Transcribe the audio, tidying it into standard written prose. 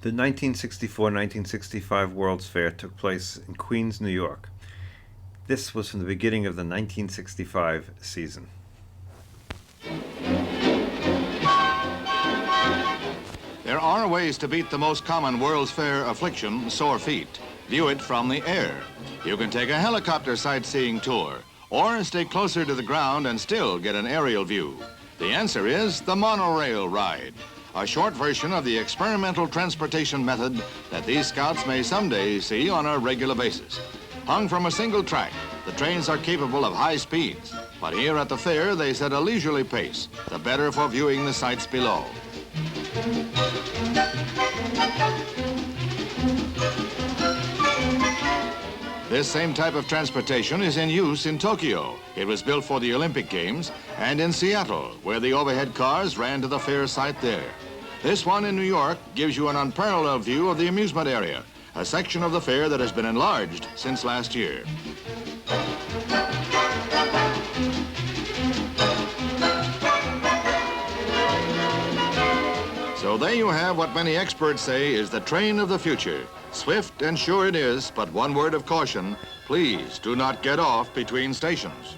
The 1964-1965 World's Fair took place in Queens, New York. This was from the beginning of the 1965 season. There are ways to beat the most common World's Fair affliction, sore feet. View it from the air. You can take a helicopter sightseeing tour, or stay closer to the ground and still get an aerial view. The answer is the monorail ride, a short version of the experimental transportation method that these scouts may someday see on a regular basis. Hung from a single track, the trains are capable of high speeds, but here at the fair they set a leisurely pace, the better for viewing the sights below. This same type of transportation is in use in Tokyo. It was built for the Olympic Games, and in Seattle, where the overhead cars ran to the fair site there. This one in New York gives you an unparalleled view of the amusement area, a section of the fair that has been enlarged since last year. So there you have what many experts say is the train of the future. Swift and sure it is, but one word of caution, please do not get off between stations.